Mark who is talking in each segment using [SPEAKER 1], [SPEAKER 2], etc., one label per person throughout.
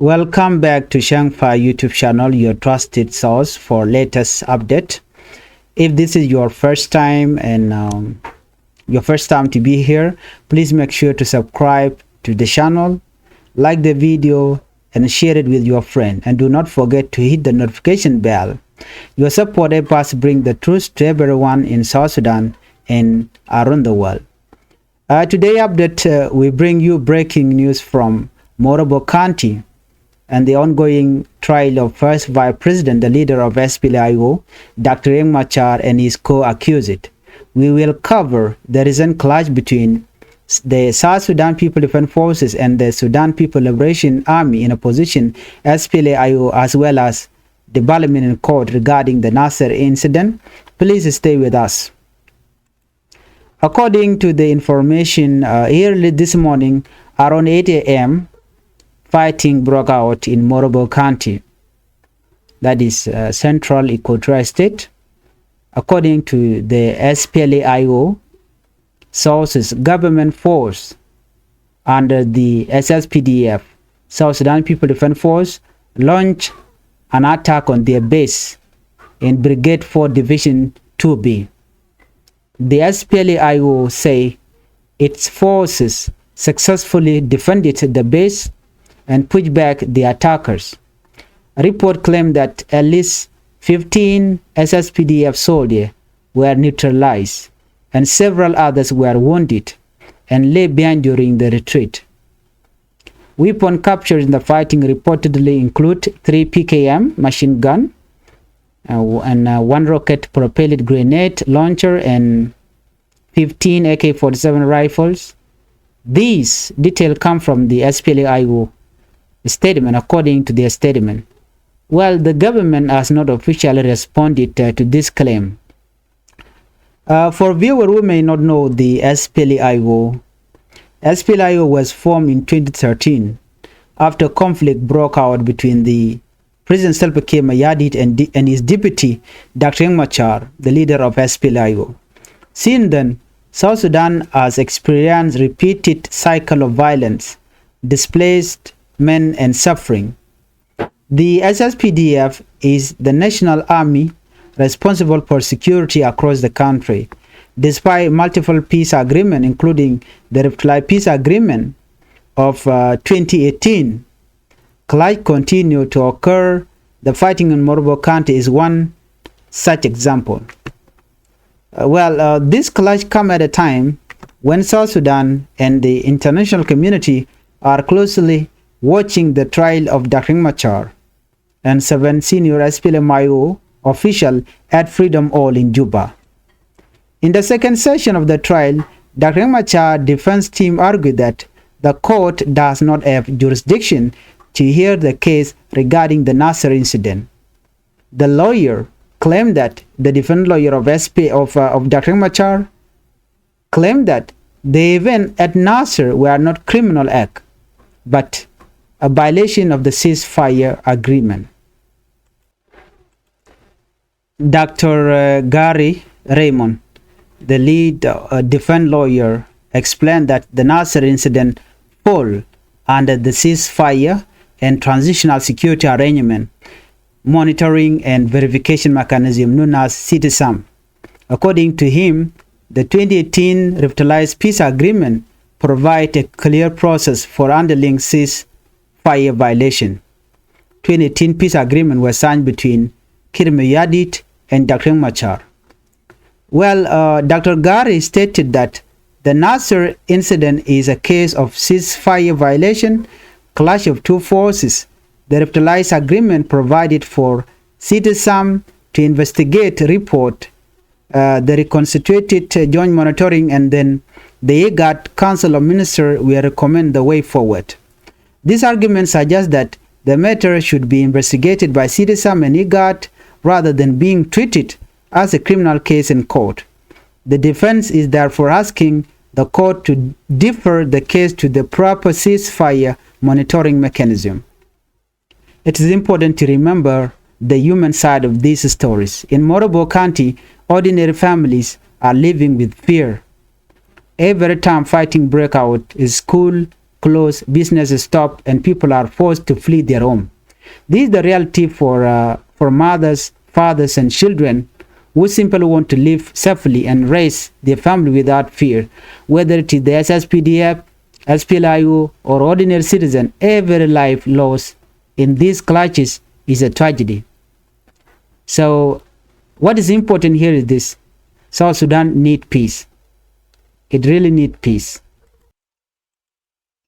[SPEAKER 1] Welcome back to Changfied YouTube channel, your trusted source for latest update. If this is your first time to be here, please make sure to subscribe to the channel, like the video, and share it with your friend. And do not forget to hit the notification bell. Your support helps us bring the truth to everyone in South Sudan and around the world. Today update, we bring you breaking news from Morobo County and the ongoing trial of first Vice President, the leader of SPLA, Dr. Riek Machar, and his co-accused. We will cover the recent clash between the South Sudan People Defense Forces and the Sudan People Liberation Army in opposition, SPLA, as well as development in court regarding the Nasser incident. Please stay with us. According to the information early this morning, around 8 a.m., fighting broke out in Morobo County, that is central Equatorial State. According to the SPLA sources, government force under the SSPDF, South Sudan People Defense Force, launched an attack on their base in Brigade 4 Division 2B. The SPLA say its forces successfully defended the base and pushed back the attackers. A report claimed that at least 15 SSPDF soldiers were neutralized and several others were wounded and lay behind during the retreat. Weapons captured in the fighting reportedly include 3 PKM machine gun and 1 rocket-propelled grenade launcher and 15 AK-47 rifles. These details come from the SPLA statement. According to their statement, well, the government has not officially responded to this claim. For viewers who may not know the SPLA was formed in 2013 after conflict broke out between the President Salva Kiir Mayardit and his deputy Dr. Riek Machar, the leader of SPLA. Since then, South Sudan has experienced repeated cycle of violence, displaced men and suffering. The SSPDF is the national army responsible for security across the country. Despite multiple peace agreements, including the Reply Peace Agreement of 2018, clash continue to occur. The fighting in Morobo County is one such example. This clash come at a time when South Sudan and the international community are closely watching the trial of Dr. Machar and 7 senior SPLA officials at Freedom Hall in Juba. In the second session of the trial, Dr. Machar defense team argued that the court does not have jurisdiction to hear the case regarding the Nasser incident. The lawyer claimed that the defense lawyer of Dr. Machar claimed that the event at Nasser were not criminal act, but a violation of the ceasefire agreement. Dr. Gary Raymond, the lead defense lawyer, explained that the Nasser incident fall under the ceasefire and transitional security arrangement monitoring and verification mechanism known as CITESAM. According to him, the 2018 revitalized peace agreement provide a clear process for handling ceasefire violation. 2018 peace agreement was signed between Kiir Mayardit and Dr. Machar. Dr. Gary stated that the Nasser incident is a case of ceasefire violation, clash of two forces. The revitalized agreement provided for CITESAM to investigate, report the reconstituted joint monitoring, and then the IGAD Council of Ministers will recommend the way forward. This argument suggests that the matter should be investigated by CITESAM and IGAD rather than being treated as a criminal case in court. The defense is therefore asking the court to defer the case to the proper ceasefire monitoring mechanism. It is important to remember the human side of these stories. In Morobo County, ordinary families are living with fear. Every time fighting breaks out, school close, businesses stop, and people are forced to flee their home. This is the reality for mothers, fathers, and children who simply want to live safely and raise their family without fear. Whether it is the SSPDF, SPLA, or ordinary citizen, every life lost in these clutches is a tragedy. So what is important here is this: South Sudan needs peace. It really needs peace.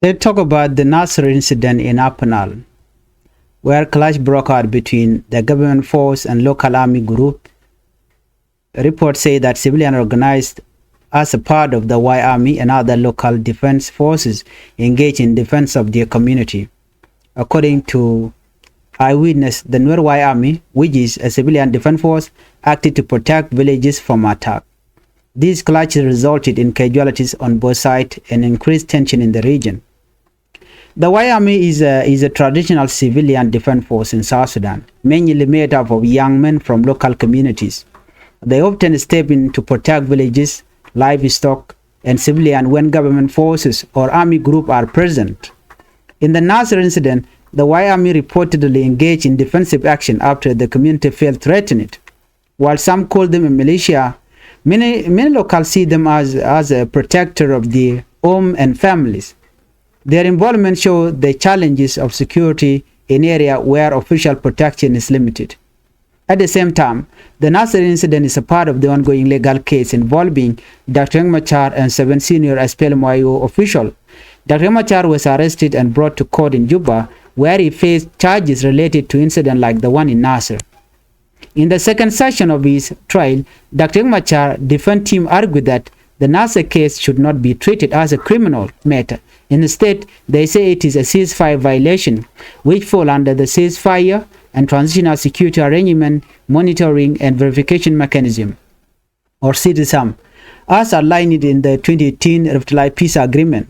[SPEAKER 1] Let's talk about the Nasser incident in Apanal, where clash broke out between the government force and local army group. Reports say that civilians organized as a part of the Y Army and other local defense forces engaged in defense of their community. According to eyewitness, the Nuer Y Army, which is a civilian defense force, acted to protect villages from attack. These clashes resulted in casualties on both sides and increased tension in the region. The Y Army is a traditional civilian defense force in South Sudan, mainly made up of young men from local communities. They often step in to protect villages, livestock, and civilians when government forces or army group are present. In the Nasser incident, the Y Army reportedly engaged in defensive action after the community felt threatened. While some call them a militia, many locals see them as a protector of their home and families. Their involvement shows the challenges of security in areas where official protection is limited. At the same time, the Nasser incident is a part of the ongoing legal case involving Dr. Machar and 7 senior SPLA officials. Dr. Machar was arrested and brought to court in Juba, where he faced charges related to incidents like the one in Nasser. In the second session of his trial, Dr. Machar defense team argued that the Nasser case should not be treated as a criminal matter. Instead, they say it is a ceasefire violation, which fall under the ceasefire and transitional security arrangement monitoring and verification mechanism, or CDSAM, as outlined in the 2018 Revitalized Peace Agreement.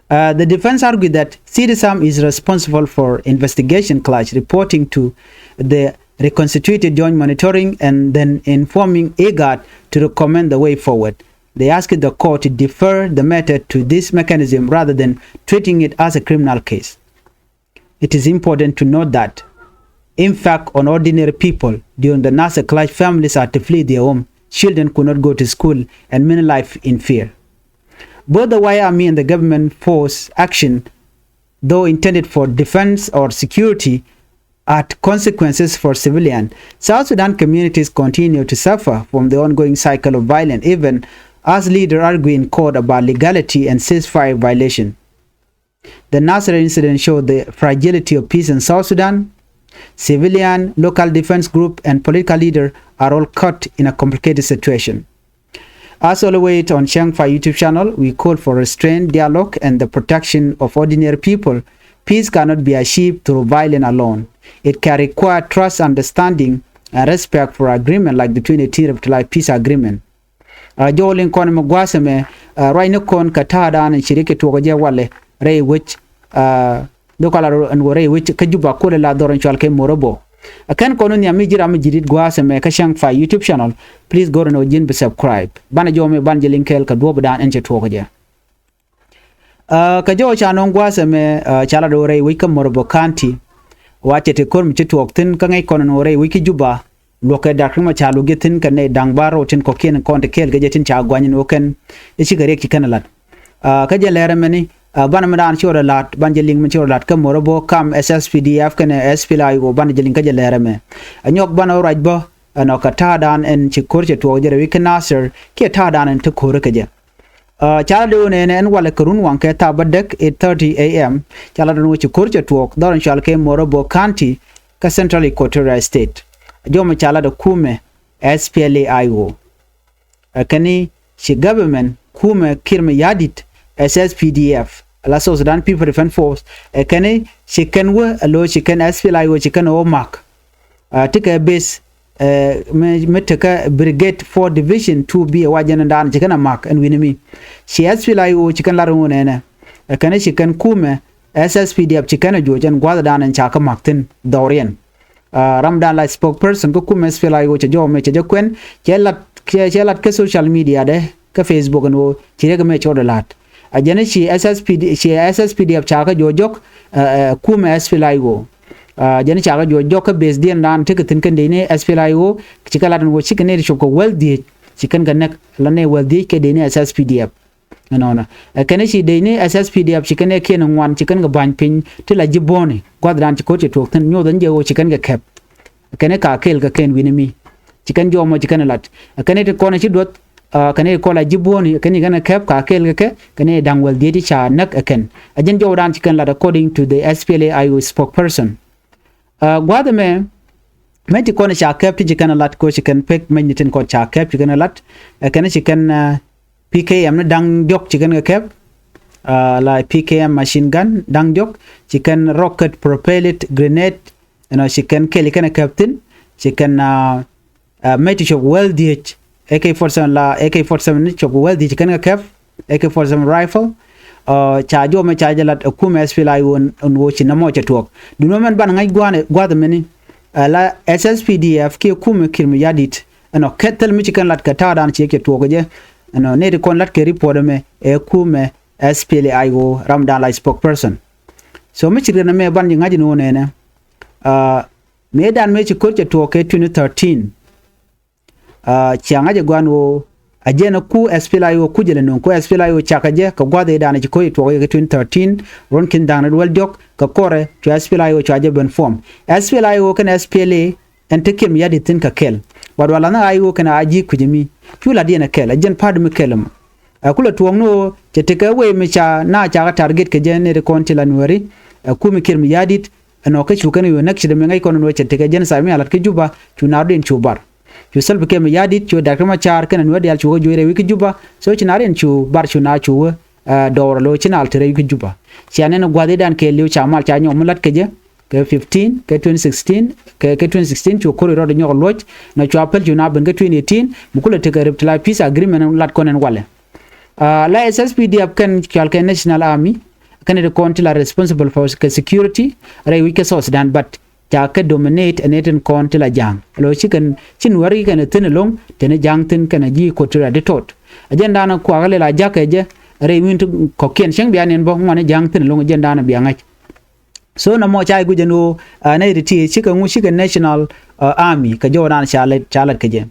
[SPEAKER 1] The defense argued that CDSAM is responsible for investigation clash, reporting to the reconstituted joint monitoring, and then informing IGAD to recommend the way forward. They asked the court to defer the matter to this mechanism rather than treating it as a criminal case. It is important to note that, in fact, on ordinary people, during the Nasser clash, families had to flee their home, children could not go to school, and many live in fear. Both the Y Army and the government force action, though intended for defense or security, had consequences for civilians. South Sudan communities continue to suffer from the ongoing cycle of violence, even as leaders argue in court about legality and ceasefire violation. The Nasser incident showed the fragility of peace in South Sudan. Civilian, local defense group, and political leaders are all caught in a complicated situation. As always on Changfied YouTube channel, we call for restraint, dialogue, and the protection of ordinary people. Peace cannot be achieved through violence alone. It can require trust, understanding, and respect for agreement like the 2018 Revitalized Peace Agreement. Jolin kon magwasame right kon katada and shirike to wale ray which dokala and wore which kajuba kole la doron chalke morobo. Akan kono ni amijira mijirit gwasame ka Changfied YouTube channel. Please go and ojin be subscribe. Bana jome banje linkel ka duob dan enche to waje. Kajo chanon gwasame chala dore wika morobo kanti. Wache te kon michitu oktin ka ngai kono ore wiki juba. Loke Dr. Machar getin kane dangbaro tin koken konte kel getin cha gwanyin oken ichi gare ki kanalat kaje lere meni ban madan chora lat banjeling men chora lat kam morobo kam SSPDF kane SPLA go banjeling kaje lere me anyok ban oraj bo no ka tadan en chi korche to jere wi Nasser ke tadan en to kore kaje chala do ne en wala kurun wanke ta badek 8:30 am chala do chi korche to doran chalke morobo county ka Central Equatorial State Joma chala da kume SPLA IO. Akani shi government kume kirme yadit SSPDF. La South Sudan People Defense Force. Akani shi kenwe alo shi ken SPLA IO shi ken omak. Tika base metaka brigade 4 division 2B wajana dan shi ken mak and winimi. Shi SPLA IO shi ken larungu nene. Akani shi ken kume SSPDF shi ken jojan gwada dan and chaka maktin dorian. Ramdan la spokesperson ko kuma SPLA go jo me che kwen chelat ke social media de ka Facebook no chire me chodo lat ajene chi SSPDF cha ka jojok kuma SPLA go jene cha ka jojok base dien dan te tin kan de ne SPLA go chikala dan wo chikene ri ko wel di chikan ganak lane wel di ke de ne SSPDF na kene chi de ne SSPDF chikene ken ngwan chikan ga ban pin te la jibone kwadran chiko che tok tan nyo dan je wo chikan ga kep kene ka kel ga ken winimi chikan jo mo chikan lat kene te kona chi dot kene ko la jiboni kene gana kep ka kel ga ke kene dang wel di cha nak aken ajen jo dan chikan lat according to the SPLA IO spokesperson gwadame menti kona cha kep ti chikan lat ko chikan pek meniten ko cha kep chikan lat kene chikan PKM na dang diok chikan ga kep la PKM machine gun dang diok chikan rocket propelled grenade chikan keli kana captain chikan meti chok well DH AK47 la AK47 ni chok well DH chikan ga kep AK47 rifle chajo me chajalat kuma SPLA on wo chinamo chatok duno men ban ngai gwada meni la SSPDF ke kuma kirmi yadit ketel mi chikan lat kata dan cheke toko je ne de kon lat ke report me kuma SPLA go ramdan la spokesperson so mi chirena me ban ngaji no ne me dan me chi kurche to ke 2013 chianga je gwanwo ajena ku SPLA yo kujele non ko SPLA yo chakaje ka gwade dan chi ko to ke 2013 ron kin dan wel jok ka kore to SPLA yo chaje ben form SPLA yo kan SPLA entekim yadi tin ka kel wadwala na ayo kana aji kujimi chula dina kel ajen pad me kelam kula tuwangno cheteka we me cha na cha target ke jene re kontila nuari ku me kirmi yadit ano ka chukana yo nakshi de mengai kono no cheteka jen sami alat ke juba chunaro den chubar chu salbe ke me yadit chu Dr. Machar kana no dial chu joire wi ke juba so chinaren chu bar chuna chu dawra lo chinal tere wi ke juba chiane no gwade dan ke liu cha mal cha nyom lat ke je ke 15 ke 2016 ke 2016 chu kori ro de nyol loj na chu apel chu na ben ke 2018 mukula te ke reptile peace agreement lat konen wale la SSPDF kan kyalke national army kan de kontila responsible for security rai wike South Sudan but ta ka dominate and eten kontila jang lo chikan chinwari kan tin long tene jang tin kan ji ko tira de tot agenda na kwa gale la jake je rai win ko ken sheng bianen bo ngone jang tin long agenda na bianga so na mo chai gujeno na riti chikan mu chikan national army ka jodan chalet ke je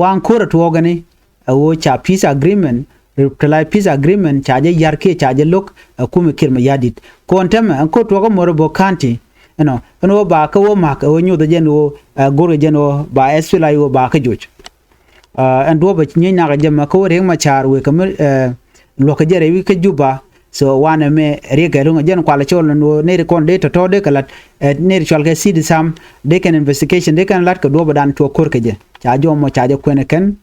[SPEAKER 1] wan kora to gani wo cha peace agreement reply peace agreement chaje yarke chaje lok kuma kirma yadit kontama ko to go morobo kanti no ba ka wo mak wo nyu de jeno gore jeno ba SPLA wo ba ka joj and do ba nyina ga jema ko re Machar we kam lo ka jere wi ka juba so wana me Riek lunga jen kwala cholo no ne kon de to de kalat ne ritual ke sid sam de kan investigation de kan lat ka do ba dan to kor ke je cha jo mo cha je kwene ken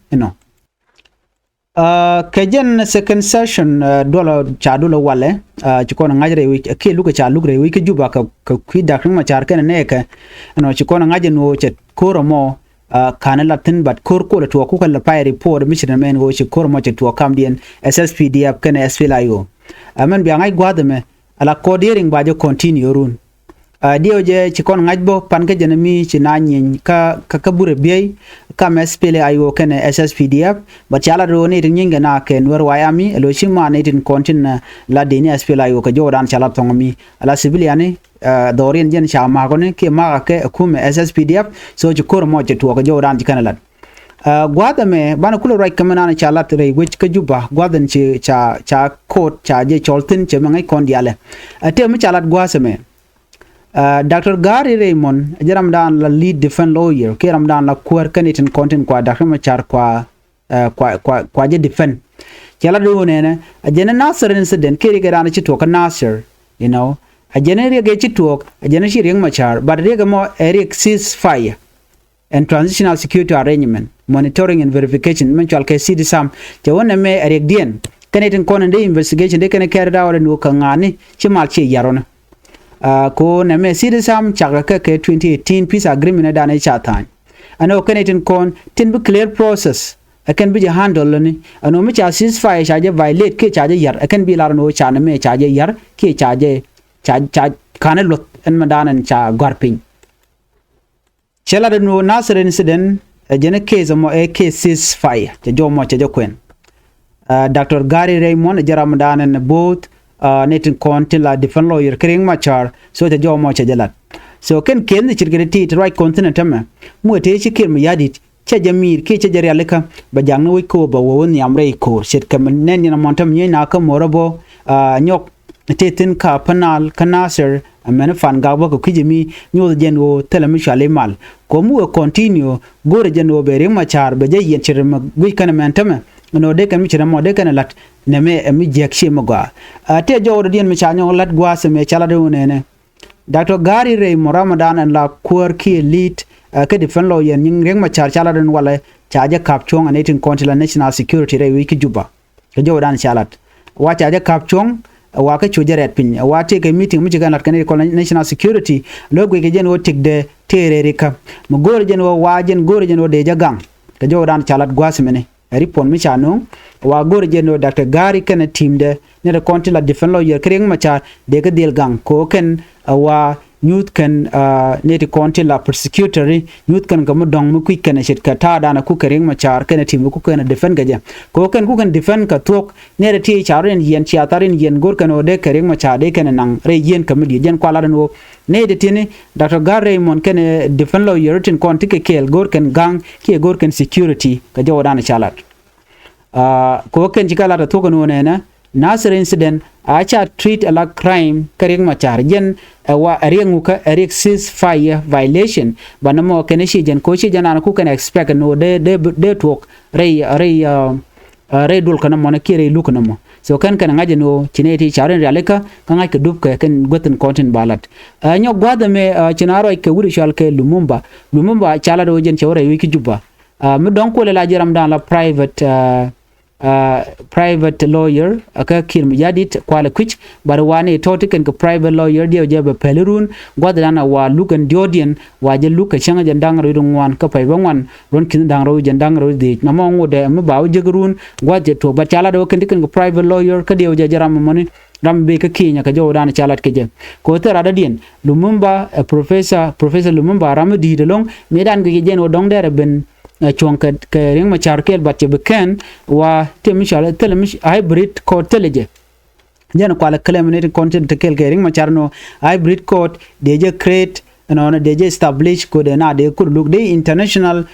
[SPEAKER 1] kajen second session dola cha dola wale chikona ngajre wi ke luka cha lugre wi ke juba ka kwi Dr. Machar ken ne ka chikona ngaje no che koro mo kana latin but kor ko to ko kala pay report mission men go chi kor mo che to kam dien SSPDF ken SPLA yo amen bi ngai gwadame ala coding ba jo continue run dio je chikon ngajbo pan ke jenemi chinanyin ka kabure biei ka SPLA yo ken SSPDF but chala ro ne nyinga na ken wer wayami lo shima ne tin kontin la deni SPLA yo ka jodan chala tongomi ala civilian dorin jen chama gone ke ma ke kum SSPDF so chikor mo je to ka jodan tikanalat gwadame bana kula right kamana chala tere which ka juba gwadan cha court cha je choltin che mangai kon diale ate mi chalat gwasame Dr. Gary Raymond jaram dan la lead defense lawyer ke ram dan la kuar kanitin content kwa Dr. Machar kwa je defend chala do ne ajena Nasser incident ke riga dan chi to ka Nasser ajena riga chi to ajena shi Riek Machar but riga mo Riek ceasefire and transitional security arrangement monitoring and verification mental ke sid sam je wona me Riek dien kanitin konen de investigation de kan carried out no kangani chi mal chi yarona ko na me sid sam chaga ke 2018 peace agreement da na chatan ano kanitin kon tin be clear process akan bi handle ni ano me cha ceasefire cha je violate ke cha je yar akan bi lar no cha na me cha je yar ke cha kana lot en madanan cha garping chala no Nasser incident jene case mo a case ceasefire cha jo mo cha jo kwen Dr. Gary Raymond Jaramadan and both netin kontila different lawyer Riek Machar so the jo mo jalat so ken the chirgeti right continent ama mu te chikir mi yadit cha jamir ke cha jari alika ba jangno ko ba won yamre ko shit kam nen na montam ni na ka morabo nyok tetin ka panal kanaser amene fan gabo ko kijimi nyo jenwo telemi mal ko mu continue gore jenwo be Riek Machar be je yen chirma gui kana mentame no de kan mi chira mo de kan lat ne me mi jekshi magwa te jo rodien mi chanyo lat gwa se me chala de ne Dr. Gary Ray Ramadan and la kur ki lead ke defend lawyer ning Riek Machar chala den wala chaja kapchong and etin kontinental national security re wiki juba ke jo dan chalat wa chaja kapchong wa ka chujaret pin wa te ke meeting mi kan lat kan national security logo ke jen wo tik de tere rika mo gor jen wo wa jen gor jen wo de jagang ke jo dan chalat gwa se mene ripon mi chano wa gor jeno Dr. Gary ken team de ne de konti la defend lawyer Riek Machar de ke del gang ko ken wa youth ken ne de konti la prosecutory youth ken gam dong mu quick ken shet ka ta dana ku Riek Machar ken team ku ken defend gaje ko ken ku ken defend ka tok ne de ti charen yen chi atarin yen gor ken o de Riek Machar de ken nang re yen kam di jen kwala den wo ne de tini Dr. Gary mon ken defend lawyer tin konti ke kel gor ken gang ki gor ken security ka jo dana chalat ko ken jikala da togo no na Nasir incident acha treat a like crime Riek Machar jen wa ariengu ka Riek ceasefire violation banamo ken shi jen ko shi jana ku ken expect no de talk re dul kana mona kire lu kana mo so kan ngaje no chineti charen realika kan ai kedub ka ken goten content balat nyo gwada me chinaro ke wuri shal ke Lumumba chala do jen chawre wiki juba mi don ko la jiram dan la private lawyer aka kirm yadit kwala kwich bar wane totiken ko private lawyer dio jebe pelerun godana wa lukan diodien wa je luka changa jandang ro wan ka pay wan ron kin dang ro jandang ro de namo ngode am baw jegrun godje to ba chala do kendiken ko private lawyer ka dio jaram moni ram be ka kinya ka jodan chalat ke je ko tera da dien Lumumba professor Lumumba ram di de long medan ge jen o dong dere ben chong ka Riek Machar kel batche beken wa temishala telemish hybrid code teleje jen kwala claiming content kel Riek Machar no hybrid code deje create no deje establish code na de could look the international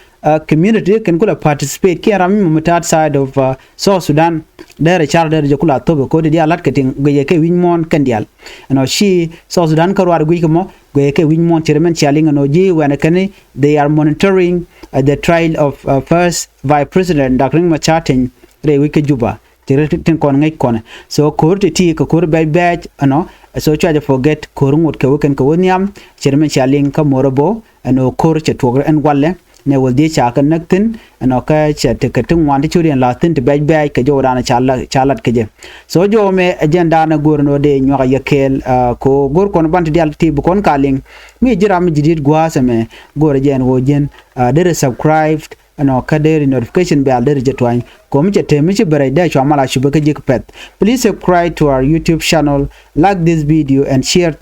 [SPEAKER 1] community can could participate ke ram mutat side of South Sudan there char there je kula to ko dia lat keting ge ke winmon kandial no she South Sudan karwar gui ko ge ke winmon chairman chaling no ji when can they are monitoring the trial of first vice president Dr. Machar tin re wiki juba tin kon ngai kon so kor ti ko kor bay badge no so charge forget korungut ke weken ko niam chairman chaling ka morabo no kor che to en walle ne wol di cha kan naktin no ka che te ka tin wan ti churian la tin te bay ka jo dana chalat ke je so jo me agenda na gorno de nyoga yakel ko gor kon bant dial ti bu kon kaling mi jiram jidit gwa same gor jen wo jen de subscribed no kaderi notification bell der jetwan kom jete mi bare da chamala shubaka jikpet. Please subscribe to our YouTube channel, like this video and share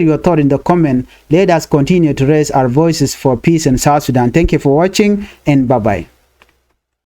[SPEAKER 1] your thought in the comment. Let us continue to raise our voices for peace in South Sudan. Thank you for watching and bye bye.